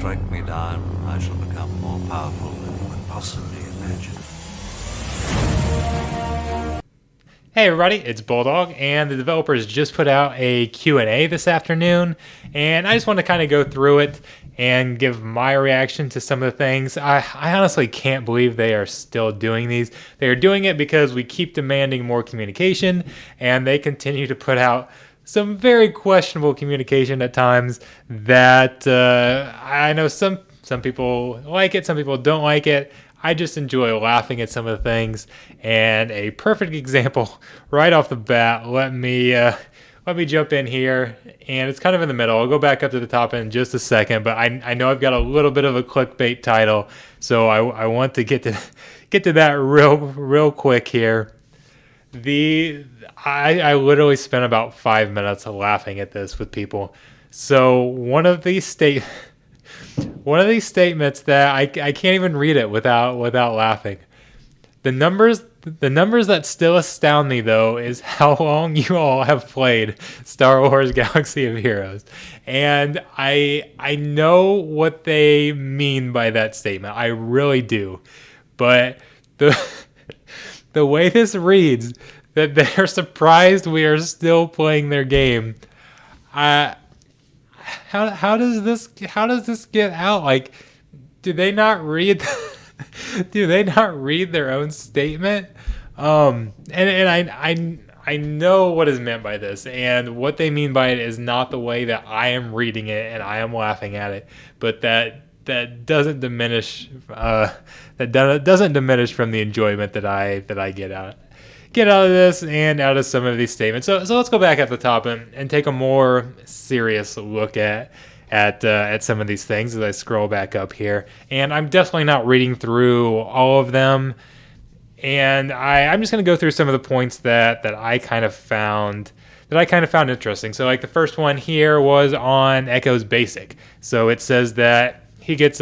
strike me down, I shall become more powerful than you could possibly imagine. Hey everybody, it's Bulldog, and the developers just put out a Q&A this afternoon, and I just want to kind of go through it and give my reaction to some of the things. I honestly can't believe they are still doing these. They are doing it because we keep demanding more communication, and they continue to put out some very questionable communication at times that I know some people like it, some people don't like it. I just enjoy laughing at some of the things, and a perfect example right off the bat. Let me jump in here, and it's kind of in the middle. I'll go back up to the top in just a second, but I know I've got a little bit of a clickbait title, so I want to get to that real quick here. I literally spent about 5 minutes laughing at this with people. So one of these statements that I can't even read it without laughing. The numbers that still astound me though is how long you all have played Star Wars Galaxy of Heroes. And I know what they mean by that statement. I really do. But the way this reads, that they're surprised we are still playing their game. How does this get out? Like, do they not read their own statement? And I know what is meant by this, and what they mean by it is not the way that I am reading it and I am laughing at it, but that doesn't diminish from the enjoyment that I get out of this and out of some of these statements. So let's go back at the top and take a more serious look at some of these things as I scroll back up here. And I'm definitely not reading through all of them. And I'm just going to go through some of the points that I kind of found interesting. So like the first one here was on Echo's basic. So it says that he gets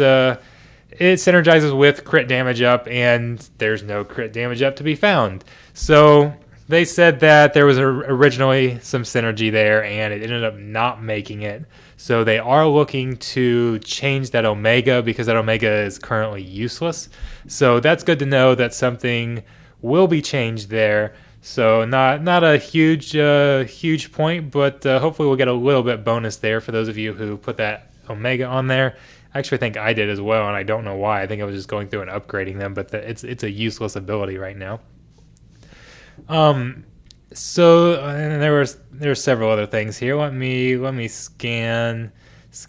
it synergizes with crit damage up, and there's no crit damage up to be found. So they said that there was originally some synergy there, and it ended up not making it. So they are looking to change that Omega, because that Omega is currently useless. So that's good to know that something will be changed there. So not a huge point, but hopefully we'll get a little bit bonus there for those of you who put that Omega on there. I actually think I did as well, and I don't know why. I think I was just going through and upgrading them, but it's a useless ability right now. So and there were several other things here. Let me scan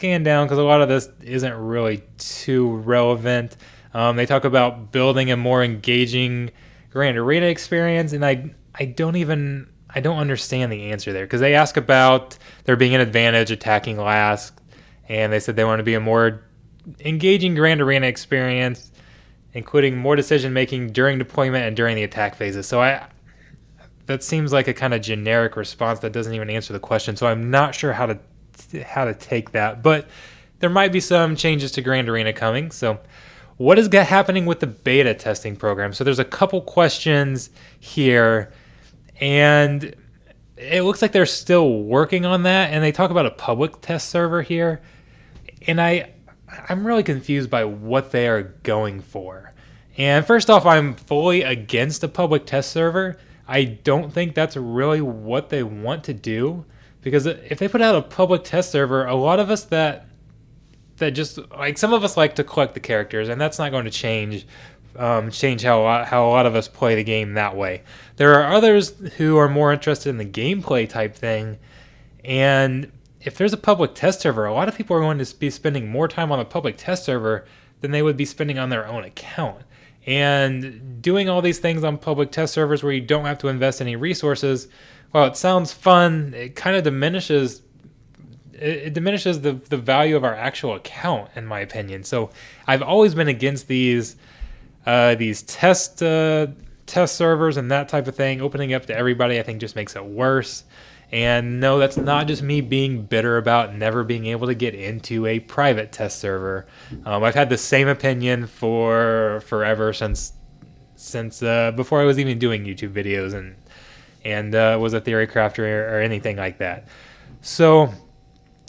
down, because a lot of this isn't really too relevant. They talk about building a more engaging Grand Arena experience, and I don't understand the answer there, because they ask about there being an advantage attacking last, and they said they want to be a more engaging Grand Arena experience, including more decision making during deployment and during the attack phases. So that seems like a kind of generic response that doesn't even answer the question. So I'm not sure how to take that, but there might be some changes to Grand Arena coming. So what is happening with the beta testing program? So there's a couple questions here, and it looks like they're still working on that, and they talk about a public test server here, and I'm really confused by what they are going for. And first off, I'm fully against a public test server. I don't think that's really what they want to do, because if they put out a public test server, a lot of us that just, like, some of us like to collect the characters, and that's not going to change how a lot of us play the game that way. There are others who are more interested in the gameplay type thing, and if there's a public test server, a lot of people are going to be spending more time on the public test server than they would be spending on their own account. And doing all these things on public test servers where you don't have to invest any resources, while it sounds fun, it kind of diminishes the value of our actual account, in my opinion. So I've always been against these test servers and that type of thing. Opening up to everybody, I think, just makes it worse. And no, that's not just me being bitter about never being able to get into a private test server. I've had the same opinion for forever, since before I was even doing YouTube videos and was a theory crafter or anything like that. So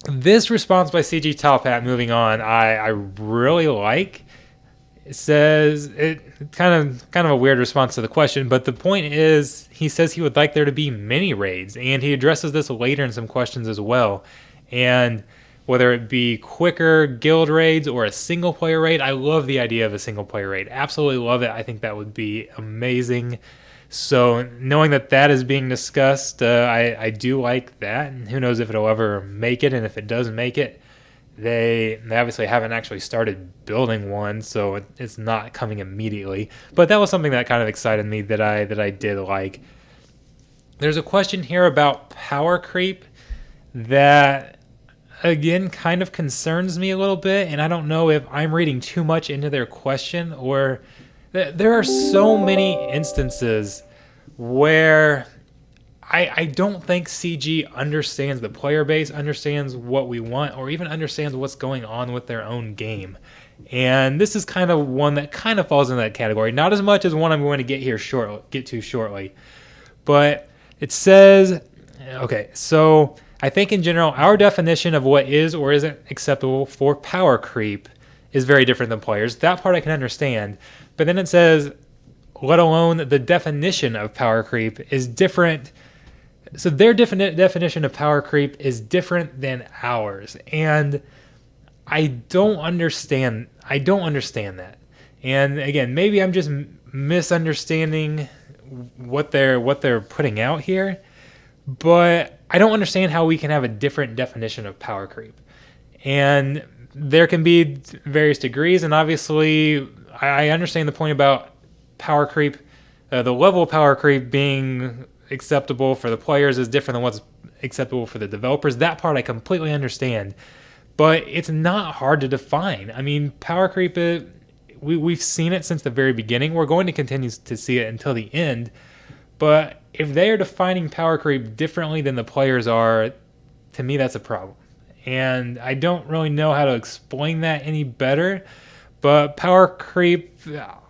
This response by CG Top Hat, moving on, I really like. It says it kind of a weird response to the question, but the point is he says he would like there to be mini raids, and he addresses this later in some questions as well. And whether it be quicker guild raids or a single player raid, I love the idea of a single player raid. Absolutely love it. I think that would be amazing. So knowing that that is being discussed, I do like that. And who knows if it'll ever make it, and if it does make it, they obviously haven't actually started building one, so it's not coming immediately. But that was something that kind of excited me that I did like. There's a question here about power creep that, again, kind of concerns me a little bit, and I don't know if I'm reading too much into their question, or there are so many instances where I don't think CG understands the player base, understands what we want, or even understands what's going on with their own game. And this is kind of one that kind of falls into that category. Not as much as one I'm going to get to shortly. But it says, okay, so I think in general, our definition of what is or isn't acceptable for power creep is very different than players. That part I can understand. But then it says, let alone the definition of power creep is different. So their definition of power creep is different than ours, and I don't understand that. And again, maybe I'm just misunderstanding what they're putting out here, but I don't understand how we can have a different definition of power creep. And there can be various degrees, and obviously I understand the point about power creep. The level of power creep being acceptable for the players is different than what's acceptable for the developers. That part I completely understand, but it's not hard to define. I mean, power creep, we've seen it since the very beginning. We're going to continue to see it until the end, but if they are defining power creep differently than the players are, to me that's a problem. And I don't really know how to explain that any better, but power creep,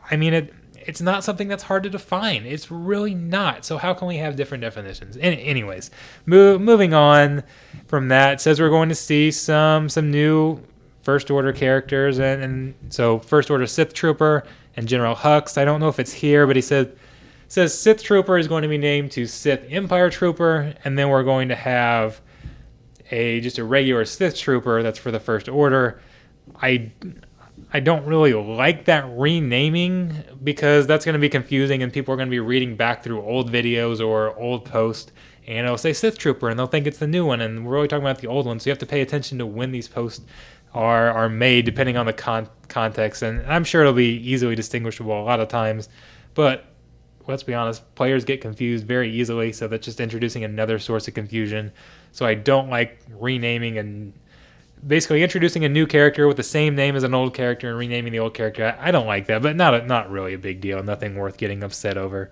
I mean, it's not something that's hard to define. It's really not. So how can we have different definitions? Anyways, moving on from that, it says we're going to see some new First Order characters. And so First Order Sith Trooper and General Hux. I don't know if it's here, but he says Sith Trooper is going to be named to Sith Empire Trooper. And then we're going to have just a regular Sith Trooper that's for the First Order. I don't really like that renaming because that's going to be confusing, and people are going to be reading back through old videos or old posts, and it'll say Sith Trooper, and they'll think it's the new one, and we're really talking about the old one, so you have to pay attention to when these posts are made depending on the context, and I'm sure it'll be easily distinguishable a lot of times, but let's be honest, players get confused very easily, so that's just introducing another source of confusion. So I don't like renaming and basically introducing a new character with the same name as an old character and renaming the old character. I don't like that, but not really a big deal. Nothing worth getting upset over.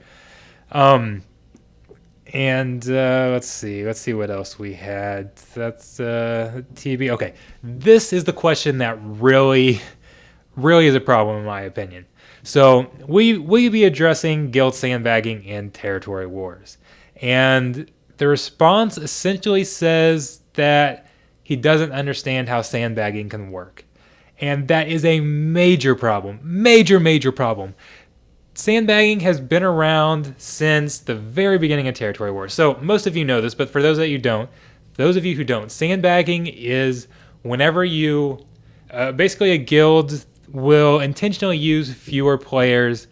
Let's see what else we had. That's TB. Okay, this is the question that really is a problem in my opinion. So will you be addressing guild sandbagging and territory wars? And the response essentially says that he doesn't understand how sandbagging can work. And that is a major problem. Major problem. Sandbagging has been around since the very beginning of Territory Wars. So most of you know this, but for those of you who don't, sandbagging is whenever you, basically a guild will intentionally use fewer players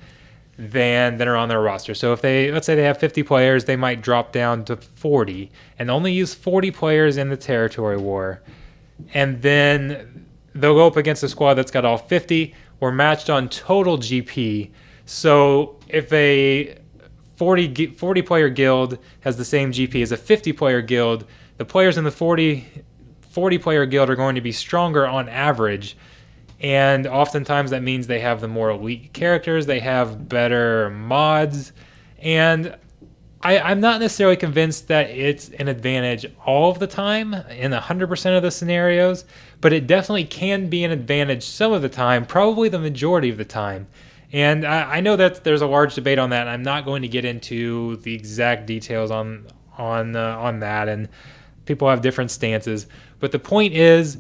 than are on their roster. So if let's say they have 50 players, they might drop down to 40 and only use 40 players in the territory war. And then they'll go up against a squad that's got all 50. We're matched on total GP. So if a 40 player guild has the same GP as a 50 player guild, the players in the 40 player guild are going to be stronger on average. And oftentimes that means they have the more elite characters, they have better mods, and I'm not necessarily convinced that it's an advantage all of the time in 100% of the scenarios, but it definitely can be an advantage some of the time, probably the majority of the time. And I know that there's a large debate on that, and I'm not going to get into the exact details on that, and people have different stances. But the point is,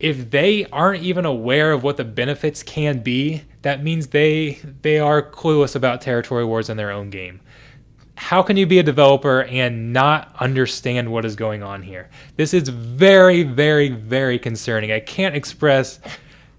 if they aren't even aware of what the benefits can be, that means they are clueless about territory wars in their own game. How can you be a developer and not understand what is going on here? This is very, very, very concerning. I can't express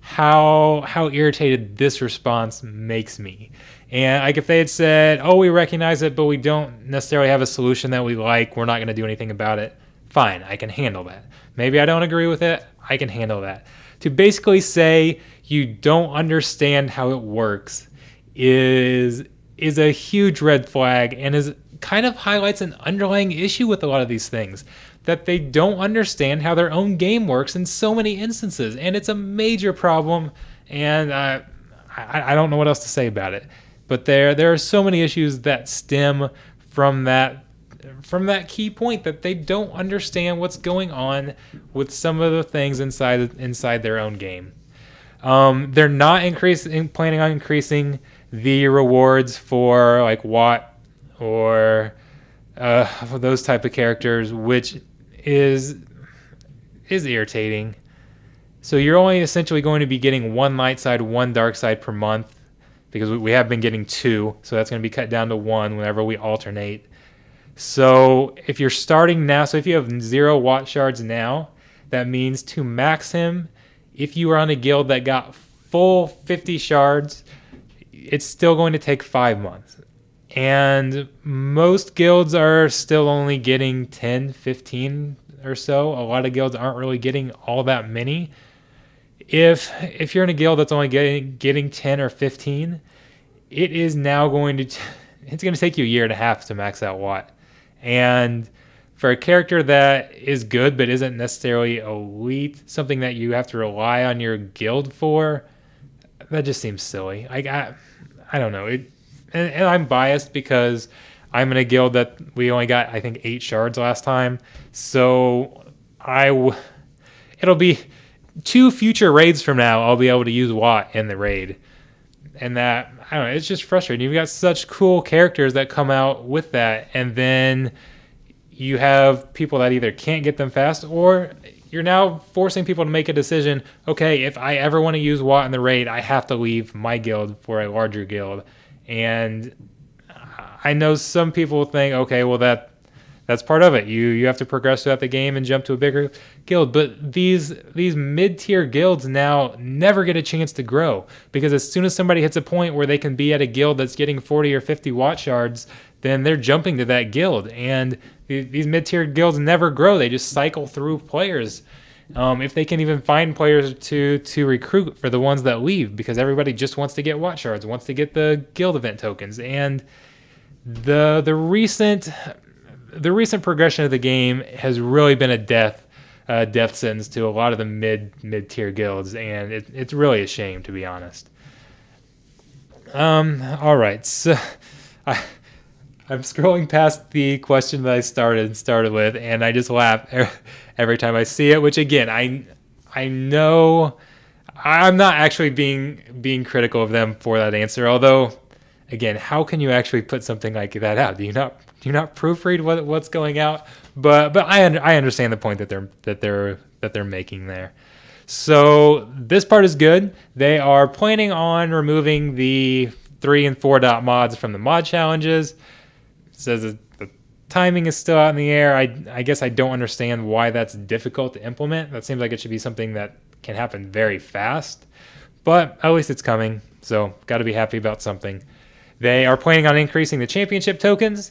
how irritated this response makes me. And like if they had said, "Oh, we recognize it, but we don't necessarily have a solution that we like. We're not going to do anything about it." Fine, I can handle that. Maybe I don't agree with it. I can handle that. To basically say you don't understand how it works is a huge red flag, and is kind of highlights an underlying issue with a lot of these things, that they don't understand how their own game works in so many instances, and it's a major problem. And I don't know what else to say about it. But there are so many issues that stem from that key point, that they don't understand what's going on with some of the things inside their own game. They're not planning on increasing the rewards for like Watt or for those type of characters, which is irritating. So you're only essentially going to be getting one light side, one dark side per month, because we have been getting 2, so that's going to be cut down to 1 whenever we alternate. So if you're starting now, so if you have 0 Watt shards now, that means to max him, if you are on a guild that got full 50 shards, it's still going to take 5 months. And most guilds are still only getting 10, 15 or so. A lot of guilds aren't really getting all that many. If you're in a guild that's only getting 10 or 15, it is now going to it's going to take you a year and a half to max out Watt. And for a character that is good but isn't necessarily elite, something that you have to rely on your guild for, that just seems silly. I don't know. And I'm biased because I'm in a guild that we only got, I think, 8 shards last time. So it'll be 2 future raids from now, I'll be able to use Watt in the raid. And that, I don't know, it's just frustrating. You've got such cool characters that come out with that, and then you have people that either can't get them fast, or you're now forcing people to make a decision, okay, if I ever want to use Watt in the raid, I have to leave my guild for a larger guild. And I know some people think, okay, well that's part of it. You have to progress throughout the game and jump to a bigger guild. But these mid-tier guilds now never get a chance to grow, because as soon as somebody hits a point where they can be at a guild that's getting 40 or 50 Watt shards, then they're jumping to that guild. And these mid-tier guilds never grow. They just cycle through players. If they can even find players to recruit for the ones that leave, because everybody just wants to get Watt shards, wants to get the guild event tokens. And the recent progression of the game has really been a death sentence to a lot of the mid-tier guilds, and it's really a shame, to be honest. All right, so I'm scrolling past the question that I started with, and I just laugh every time I see it. Which again, I know I'm not actually being critical of them for that answer. Although, again, how can you actually put something like that out? Do you not proofread what's going out? But I understand the point that they're making there. So this part is good. They are planning on removing the 3 and 4 dot mods from the mod challenges. It says that the timing is still out in the air. I guess I don't understand why that's difficult to implement. That seems like it should be something that can happen very fast. But at least it's coming, so got to be happy about something. They are planning on increasing the championship tokens.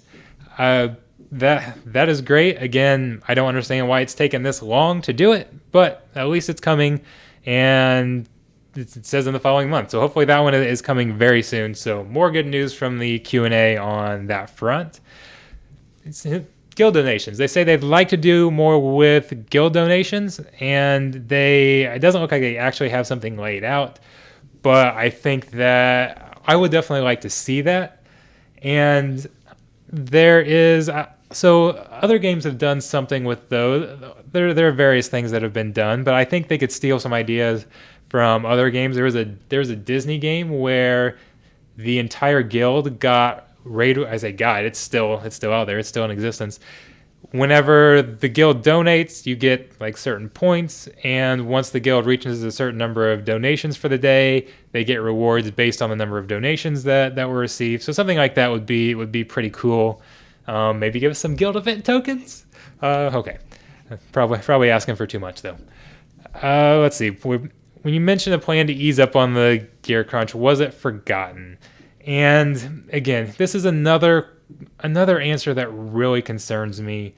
That is great. Again, I don't understand why it's taken this long to do it, but at least it's coming, and it says in the following month. So hopefully that one is coming very soon. So more good news from the Q&A on that front. It's guild donations. They say they'd like to do more with guild donations, and it doesn't look like they actually have something laid out, but I think that I would definitely like to see that. And there is so other games have done something with those. There are various things that have been done, but I think they could steal some ideas from other games. There was a Disney game where the entire guild got raid. I say guide. It's still out there. It's still in existence. whenever the guild donates, you get like certain points, and once the guild reaches a certain number of donations for the day, they get rewards based on the number of donations that were received. So something like that would be pretty cool. Maybe give us some guild event tokens. Okay, probably asking for too much though. Let's see. When you mentioned a plan to ease up on the gear crunch, was it forgotten? And again, this is another answer that really concerns me.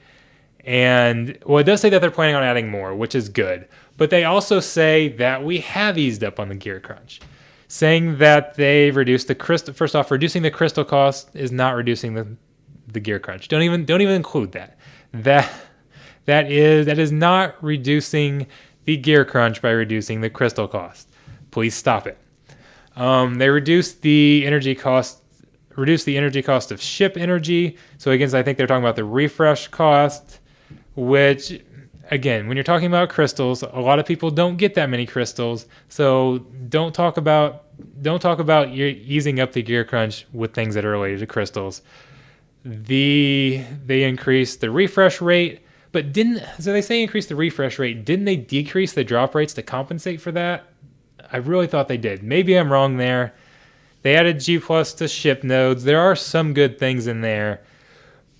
And well, it does say that they're planning on adding more, which is good. But they also say that we have eased up on the gear crunch, saying that they've reduced the crystal. First off, reducing the crystal cost is not reducing the gear crunch. Don't even include that. That is not reducing the gear crunch by reducing the crystal cost. Please stop it. They reduced the energy cost of ship energy. So again, I think they're talking about the refresh cost, which again, when you're talking about crystals, a lot of people don't get that many crystals. So don't talk about easing up the gear crunch with things that are related to crystals. They increased the refresh rate, but they say increase the refresh rate. Didn't they decrease the drop rates to compensate for that? I really thought they did. Maybe I'm wrong there. They added G+ to ship nodes. There are some good things in there,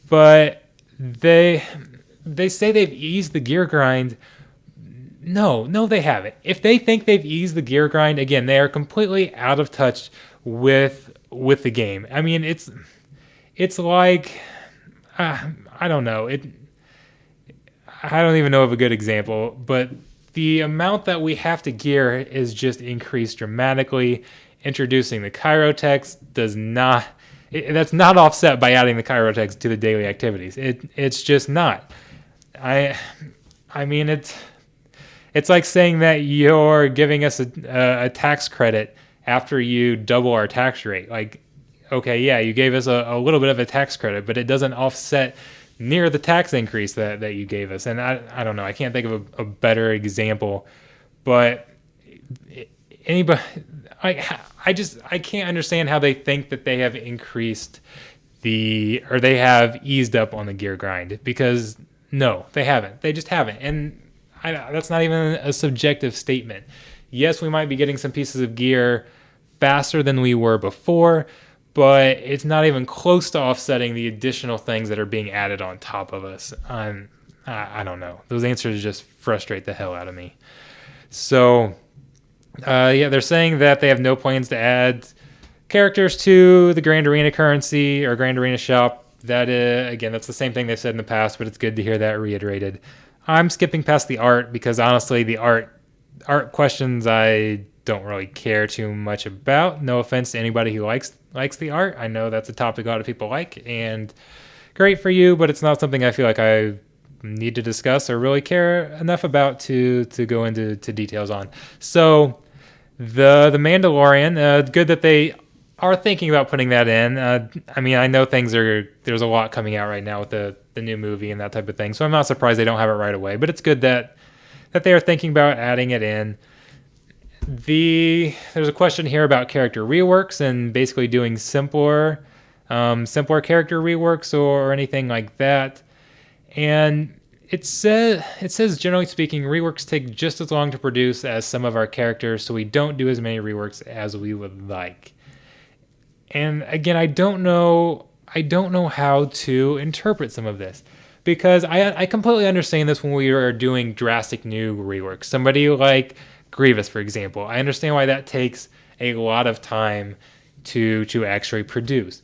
but they say they've eased the gear grind. No, they haven't. If they think they've eased the gear grind, again, they are completely out of touch with the game. I mean, it's like I don't know. I don't even know of a good example, but the amount that we have to gear is just increased dramatically. Introducing the Chirotex that's not offset by adding the Chirotex to the daily activities. It's just not. I mean, it's like saying that you're giving us a tax credit after you double our tax rate. Like, okay, yeah, you gave us a little bit of a tax credit, but it doesn't offset near the tax increase that you gave us. And I don't know, I can't think of a better example, but anybody, I can't understand how they think that they have increased they have eased up on the gear grind, because no, they haven't. They just haven't. And that's not even a subjective statement. Yes, we might be getting some pieces of gear faster than we were before, but it's not even close to offsetting the additional things that are being added on top of us. I don't know. Those answers just frustrate the hell out of me. So, they're saying that they have no plans to add characters to the Grand Arena currency or Grand Arena shop. That again, that's the same thing they've said in the past, but it's good to hear that reiterated. I'm skipping past the art because honestly, the art questions I don't really care too much about. No offense to anybody who likes the art. I know that's a topic a lot of people like, and great for you, but it's not something I feel like I need to discuss or really care enough about to go into details on. So the Mandalorian, good that they are thinking about putting that in. I mean, I know there's a lot coming out right now with the new movie and that type of thing, so I'm not surprised they don't have it right away, but it's good that they are thinking about adding it in. There's a question here about character reworks and basically doing simpler character reworks or anything like that. And it says generally speaking, reworks take just as long to produce as some of our characters, so we don't do as many reworks as we would like. And again, I don't know how to interpret some of this, because I completely understand this when we are doing drastic new reworks. Somebody like Grievous, for example, I understand why that takes a lot of time to actually produce,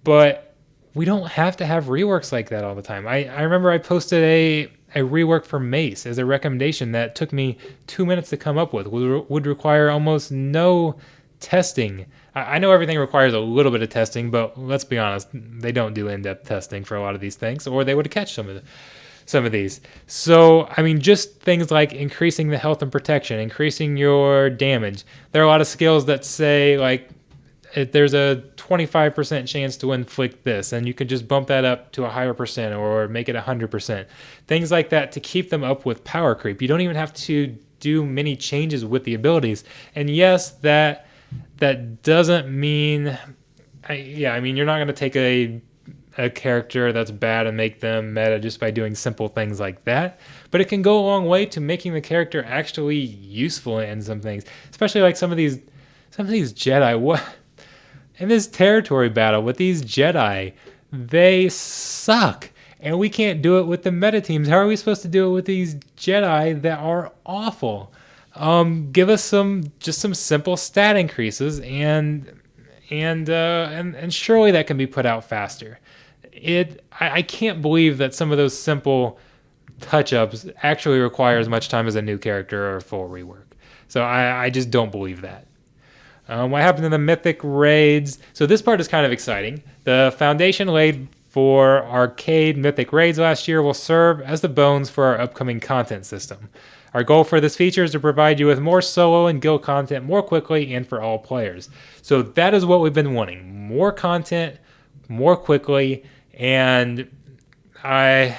but we don't have to have reworks like that all the time. I remember I posted a rework for Mace as a recommendation that took me 2 minutes to come up with, would require almost no testing. I know everything requires a little bit of testing, but let's be honest, they don't do in-depth testing for a lot of these things, or they would have catch some of these. So, I mean, just things like increasing the health and protection, increasing your damage. There are a lot of skills that say, like, if there's a 25% chance to inflict this, and you can just bump that up to a higher percent or make it 100%. Things like that to keep them up with power creep. You don't even have to do many changes with the abilities. And yes, that doesn't mean... I mean, you're not going to take a a character that's bad and make them meta just by doing simple things like that. But it can go a long way to making the character actually useful in some things, especially like some of these Jedi. What in this territory battle with these Jedi, they suck. And we can't do it with the meta teams. How are we supposed to do it with these Jedi that are awful? Give us some simple stat increases, and surely that can be put out faster. I can't believe that some of those simple touch-ups actually require as much time as a new character or a full rework. So I just don't believe that. What happened in the Mythic raids? So this part is kind of exciting. The foundation laid for arcade Mythic raids last year will serve as the bones for our upcoming content system. Our goal for this feature is to provide you with more solo and guild content more quickly and for all players. So that is what we've been wanting. More content, more quickly, and it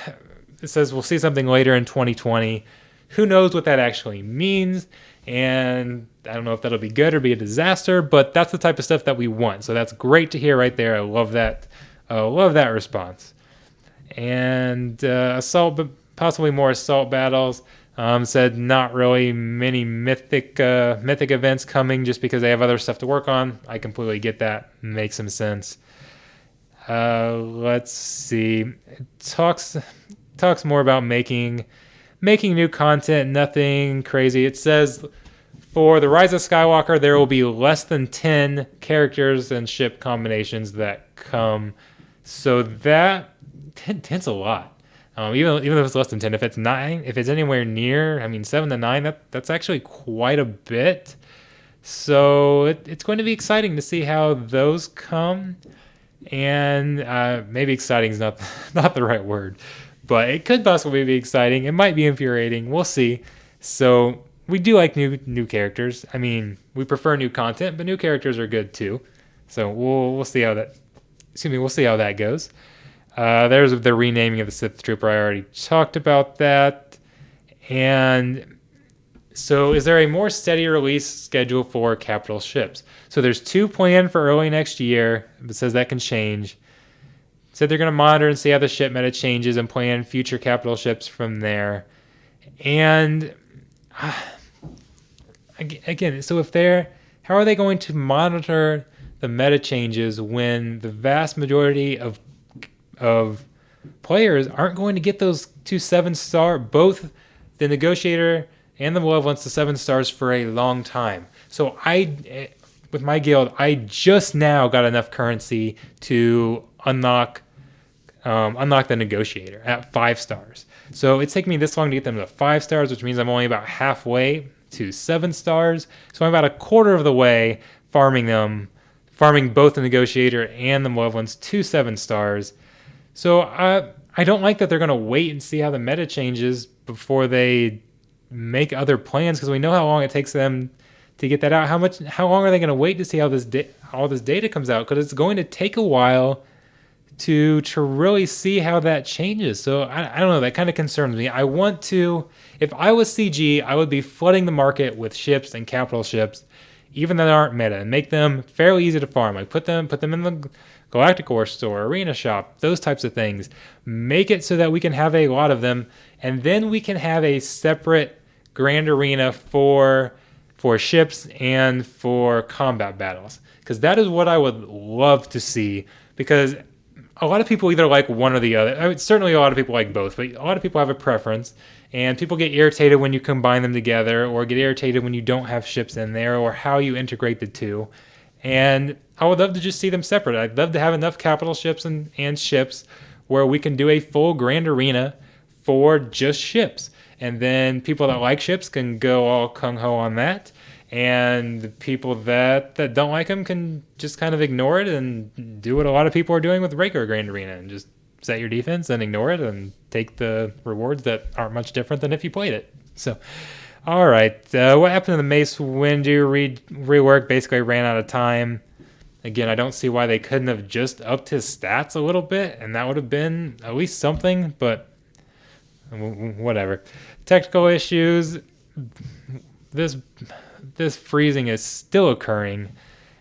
says we'll see something later in 2020. Who knows what that actually means, and I don't know if that'll be good or be a disaster, but that's the type of stuff that we want. So that's great to hear right there. I love that. Love that response. And possibly more assault battles. Said not really many mythic events coming just because they have other stuff to work on. I completely get that. Makes some sense. Let's see. It talks more about making new content. Nothing crazy. It says for the Rise of Skywalker, there will be less than 10 characters and ship combinations that come. So that 10's a lot. Even if it's less than 10, if it's 9, if it's anywhere near, 7 to 9, that's actually quite a bit. So it's going to be exciting to see how those come. And maybe exciting is not the right word, but it could possibly be exciting. It might be infuriating. We'll see. So we do like new characters. We prefer new content, but new characters are good too. So we'll see how that. We'll see how that goes. There's the renaming of the Sith Trooper. I already talked about that. And so is there a more steady release schedule for capital ships? So there's 2 planned for early next year. It says that can change. It said they're going to monitor and see how the ship meta changes and plan future capital ships from there. And again, so how are they going to monitor the meta changes when the vast majority of players aren't going to get those 2 7-star, both the Negotiator and the Malevolence to 7 stars for a long time. So with my guild, I just now got enough currency to unlock the Negotiator at 5 stars. So it's taken me this long to get them to 5 stars, which means I'm only about halfway to 7 stars. So I'm about a quarter of the way farming both the Negotiator and the Malevolence to 7 stars. So I don't like that they're going to wait and see how the meta changes before they make other plans, because we know how long it takes them to get that out. How long are they going to wait to see how all this data comes out? Because it's going to take a while to really see how that changes. So I don't know. That kind of concerns me. If I was CG, I would be flooding the market with ships and capital ships, even though they aren't meta, and make them fairly easy to farm. Like put them in the Galactic War store, Arena Shop, those types of things. Make it so that we can have a lot of them, and then we can have a separate Grand Arena for ships and for combat battles. Because that is what I would love to see, because a lot of people either like one or the other. Certainly a lot of people like both, but a lot of people have a preference, and people get irritated when you combine them together, or get irritated when you don't have ships in there, or how you integrate the two. And I would love to just see them separate. I'd love to have enough capital ships and ships where we can do a full Grand Arena for just ships. And then people that like ships can go all kung-ho on that. And the people that don't like them can just kind of ignore it and do what a lot of people are doing with regular Grand Arena and just set your defense and ignore it and take the rewards that aren't much different than if you played it. So, all right. What happened to the Mace Windu rework? Basically ran out of time. Again, I don't see why they couldn't have just upped his stats a little bit, and that would have been at least something, but whatever. Technical issues. This freezing is still occurring,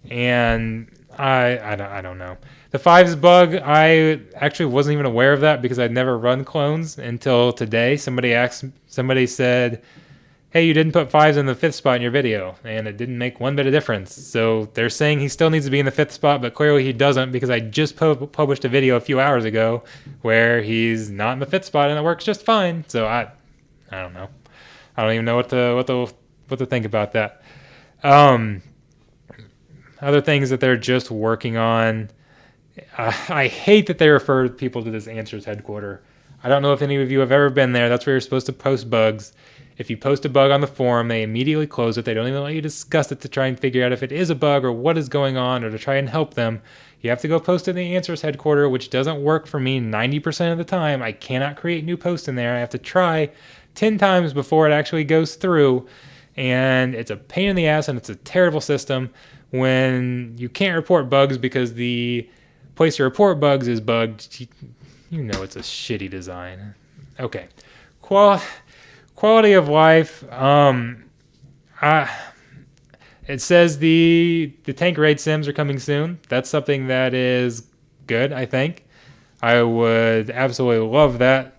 and I don't know. The fives bug, I actually wasn't even aware of that because I'd never run clones until today. Somebody said, hey, you didn't put fives in the fifth spot in your video, and it didn't make one bit of difference. So they're saying he still needs to be in the fifth spot, but clearly he doesn't because I just published a video a few hours ago where he's not in the fifth spot and it works just fine. So I don't know. I don't even know what to think about that. Other things that they're just working on. I hate that they refer people to this answers headquarter. I don't know if any of you have ever been there. That's where you're supposed to post bugs. If you post a bug on the forum, they immediately close it. They don't even let you discuss it to try and figure out if it is a bug or what is going on or to try and help them. You have to go post in the answers headquarter, which doesn't work for me 90% of the time. I cannot create new posts in there. I have to try 10 times before it actually goes through. And it's a pain in the ass and it's a terrible system when you can't report bugs because the place to report bugs is bugged. You know it's a shitty design. Okay. Quality of life. It says the tank raid sims are coming soon. That's something that is good, I think. I would absolutely love that.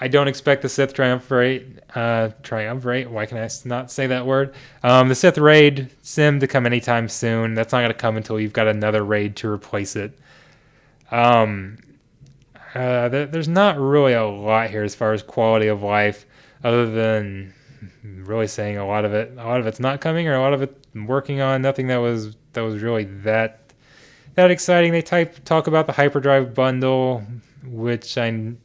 I don't expect the Sith triumvirate. Why can I not say that word? The Sith raid sim to come anytime soon. That's not going to come until you've got another raid to replace it. There's not really a lot here as far as quality of life, other than really saying a lot of it's not coming, or a lot of it working on. Nothing that was really that exciting. They talk about the hyperdrive bundle, which you're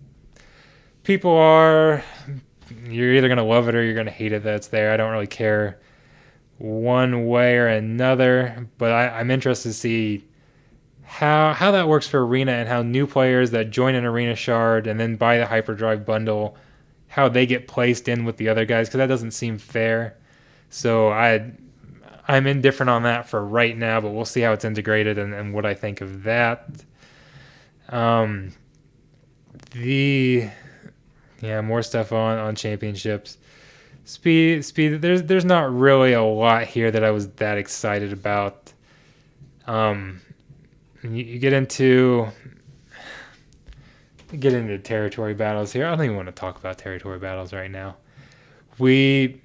either gonna love it or you're gonna hate it that it's there. I don't really care one way or another, but I'm interested to see how that works for Arena and how new players that join an Arena shard and then buy the hyperdrive bundle, how they get placed in with the other guys, because that doesn't seem fair. So I'm indifferent on that for right now, but we'll see how it's integrated and what I think of that. More stuff on championships. Speed. There's not really a lot here that I was that excited about. You get into territory battles here. I don't even want to talk about territory battles right now. I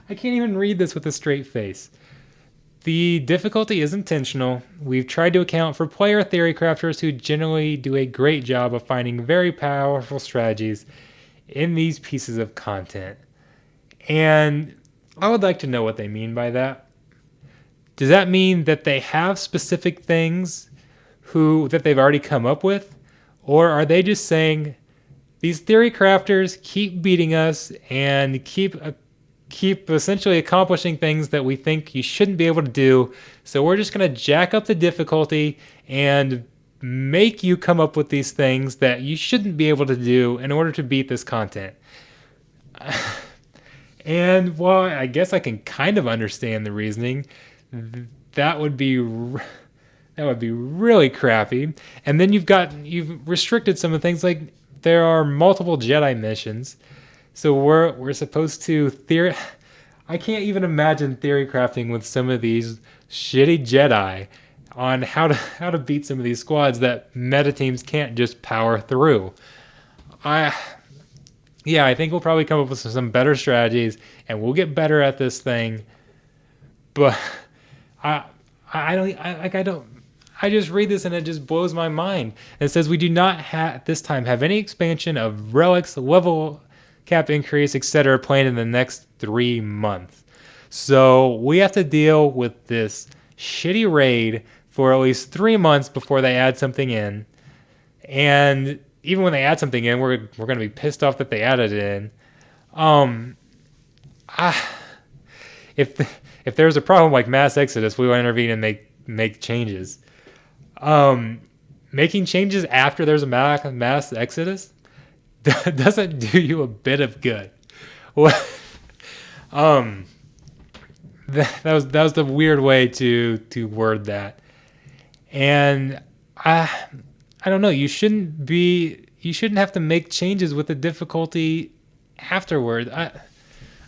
can't even read this with a straight face. The difficulty is intentional. We've tried to account for player theory crafters who generally do a great job of finding very powerful strategies in these pieces of content. And I would like to know what they mean by that. Does that mean that they have specific things that they've already come up with? Or are they just saying, these theory crafters keep beating us and keep essentially accomplishing things that we think you shouldn't be able to do, so we're just going to jack up the difficulty and make you come up with these things that you shouldn't be able to do in order to beat this content? And while I guess I can kind of understand the reasoning, that would be really crappy. And then you've restricted some of the things, like there are multiple Jedi missions, so we're supposed to I can't even imagine theory crafting with some of these shitty Jedi on how to beat some of these squads that meta teams can't just power through. I think we'll probably come up with some better strategies and we'll get better at this thing. But I just read this and it just blows my mind. It says we do not this time have any expansion of relics, level cap increase, etc. planned in the next 3 months. So we have to deal with this shitty raid for at least 3 months before they add something in. And even when they add something in, we're going to be pissed off that they added it in. If there's a problem like mass exodus, we will intervene and make changes. Making changes after there's a mass exodus doesn't do you a bit of good. That was the weird way to word that. And I don't know, you shouldn't have to make changes with the difficulty afterward. I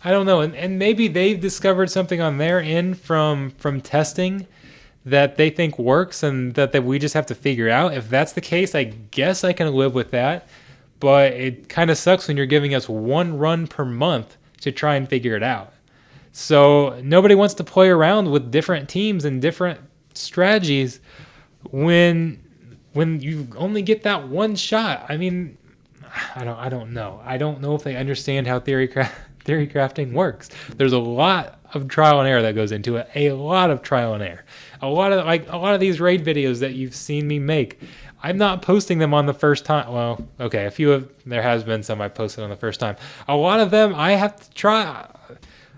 I don't know, and maybe they've discovered something on their end from testing that they think works, and that we just have to figure out. If that's the case, I guess I can live with that. But it kind of sucks when you're giving us one run per month to try and figure it out. So nobody wants to play around with different teams and different strategies when you only get that one shot. I mean, I don't know. I don't know if they understand how theory crafting works. There's a lot of trial and error that goes into it. A lot of trial and error. A lot of these raid videos that you've seen me make, I'm not posting them on the first time. Well, okay, there has been some I posted on the first time. A lot of them I have to try.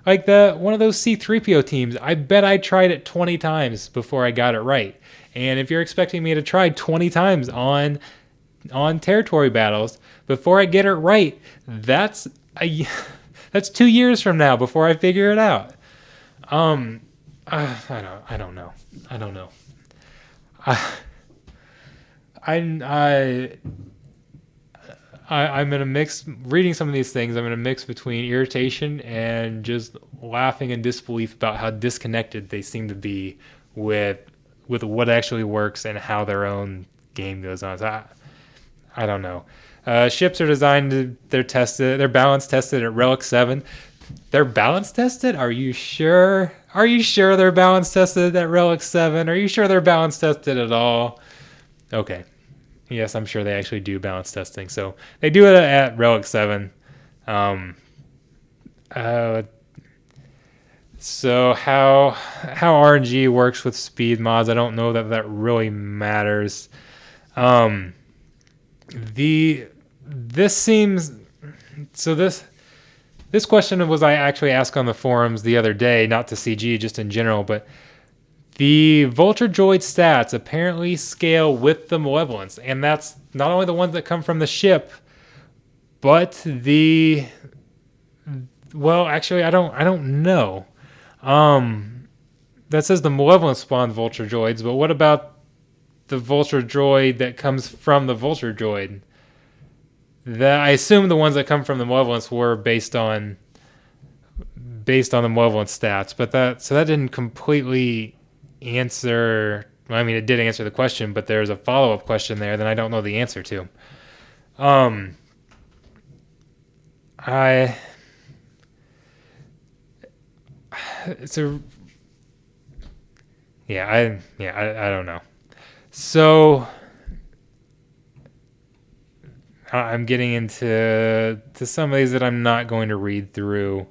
Like one of those C3PO teams, I bet I tried it 20 times before I got it right. And if you're expecting me to try 20 times on territory battles before I get it right, that's 2 years from now before I figure it out. I don't know. I'm in a mix. Reading some of these things, I'm in a mix between irritation and just laughing in disbelief about how disconnected they seem to be with what actually works and how their own game goes on. So I don't know. Ships are designed they're balance tested at Relic 7. They're balance tested? Are you sure? Are you sure they're balance tested at Relic 7? Are you sure they're balance tested at all? Okay. Yes, I'm sure they actually do balance testing. So they do it at Relic 7. So how RNG works with speed mods, I don't know that really matters. This question was I actually asked on the forums the other day, not to CG, just in general, but the Vulture Droid stats apparently scale with the Malevolence, and that's not only the ones that come from the ship, but actually I don't know. That says the Malevolence spawned Vulture Droids, but what about the Vulture Droid that comes from the Vulture Droid? I assume the ones that come from the Malevolence were based on the Malevolence stats, but that didn't completely answer. Well, I mean, it did answer the question, but there's a follow-up question there that I don't know the answer to. I don't know. So I'm getting into some of these that I'm not going to read through.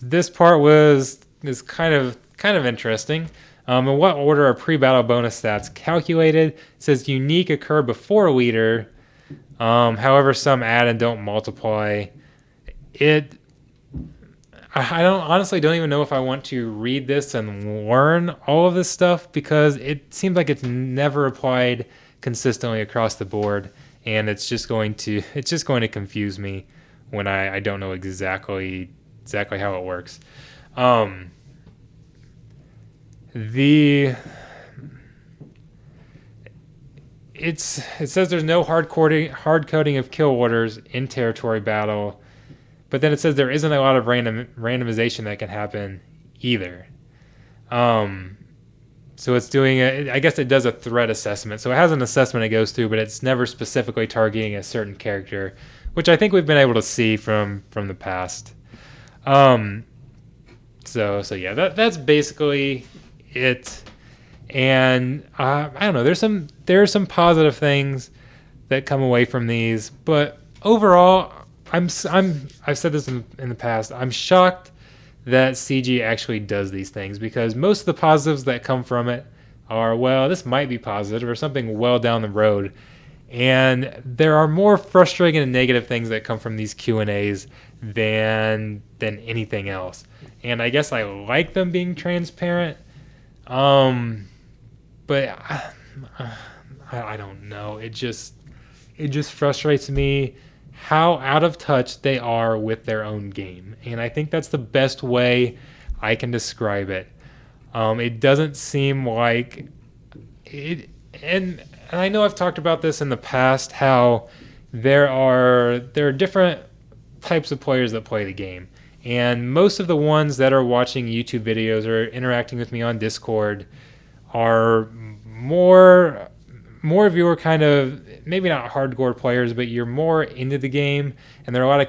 This part is kind of interesting. In what order are pre-battle bonus stats calculated? It says unique occur before leader. However, some add and don't multiply. I honestly don't even know if I want to read this and learn all of this stuff, because it seems like it's never applied consistently across the board, and it's just going to confuse me when I don't know exactly how it works. It says there's no hard coding of kill orders in territory battle, but then it says there isn't a lot of randomization that can happen either. So it's doing I guess it does a threat assessment. So it has an assessment it goes through, but it's never specifically targeting a certain character, which I think we've been able to see from the past. So yeah, that's basically it. And I don't know. There are some positive things that come away from these, but overall, I've said this in the past. I'm shocked that CG actually does these things, because most of the positives that come from it are, well, this might be positive or something well down the road. And there are more frustrating and negative things that come from these Q&As than anything else. And I guess I like them being transparent. But I don't know. It just frustrates me how out of touch they are with their own game. And I think that's the best way I can describe it. It doesn't seem like it, and I know I've talked about this in the past, how there are different types of players that play the game. And most of the ones that are watching YouTube videos or interacting with me on Discord are more of your kind of, maybe not hardcore players, but you're more into the game. And there are a lot of,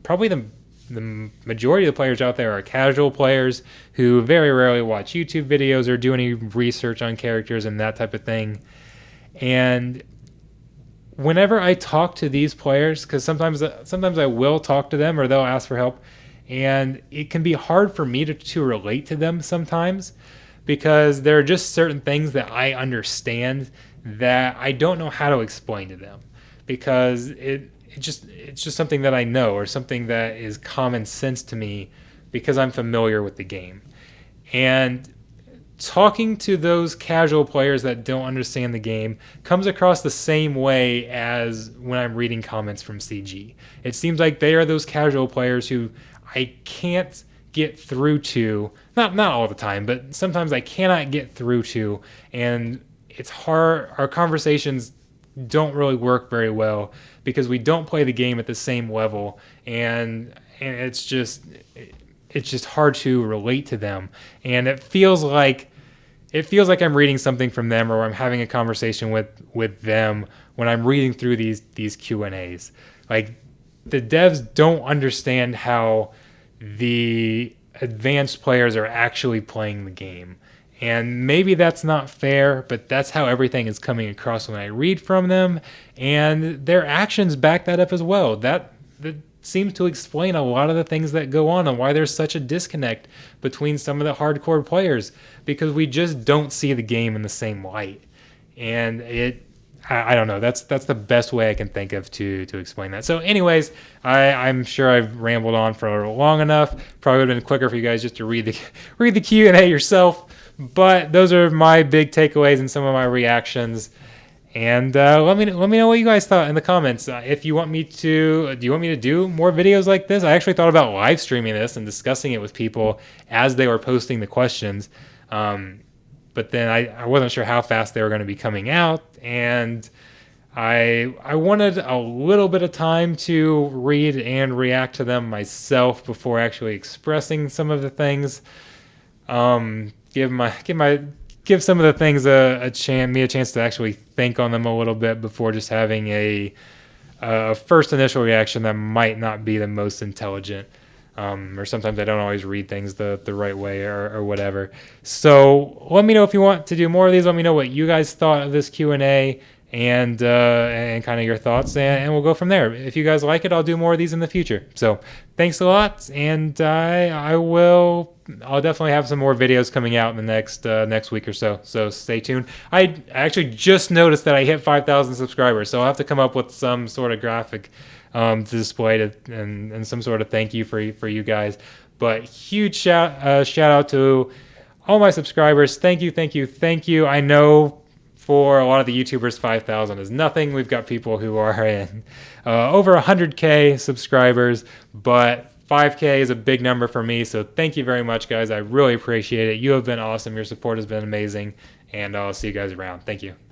probably the majority of the players out there are casual players who very rarely watch YouTube videos or do any research on characters and that type of thing. And whenever I talk to these players, because sometimes I will talk to them or they'll ask for help, and it can be hard for me to relate to them sometimes, because there are just certain things that I understand that I don't know how to explain to them, because it's just something that I know, or something that is common sense to me because I'm familiar with the game. And talking to those casual players that don't understand the game comes across the same way as when I'm reading comments from CG. It seems like they are those casual players who I can't get through to, not all the time, but sometimes I cannot get through to, and it's hard. Our conversations don't really work very well because we don't play the game at the same level, and it's just hard to relate to them. And it feels like I'm reading something from them, or I'm having a conversation with them when I'm reading through these Q&As. Like, the devs don't understand how the advanced players are actually playing the game. And maybe that's not fair, but that's how everything is coming across when I read from them, and their actions back that up as well. That seems to explain a lot of the things that go on and why there's such a disconnect between some of the hardcore players, because we just don't see the game in the same light. And I don't know. That's the best way I can think of to explain that. So anyways, I'm sure I've rambled on for long enough. Probably would have been quicker for you guys just to read the Q&A yourself. But those are my big takeaways and some of my reactions. And let me know what you guys thought in the comments. If you want me to, do you want me to do more videos like this? I actually thought about live streaming this and discussing it with people as they were posting the questions. But then I wasn't sure how fast they were going to be coming out, and I wanted a little bit of time to read and react to them myself before actually expressing some of the things. Give some of the things a chance to actually think on them a little bit before just having a first initial reaction that might not be the most intelligent. Or sometimes I don't always read things the right way or whatever. So let me know if you want to do more of these. Let me know what you guys thought of this Q&A and kind of your thoughts, and we'll go from there. If you guys like it, I'll do more of these in the future. So thanks a lot, and I'll definitely have some more videos coming out in the next week or so. So stay tuned. I actually just noticed that I hit 5,000 subscribers, so I'll have to come up with some sort of graphic to display it and some sort of thank you for you guys. But huge shout out to all my subscribers. Thank you. I know for a lot of the YouTubers, 5,000 is nothing. We've got people who are in over 100K subscribers, but 5K is a big number for me. So thank you very much, guys. I really appreciate it. You have been awesome. Your support has been amazing, and I'll see you guys around. Thank you.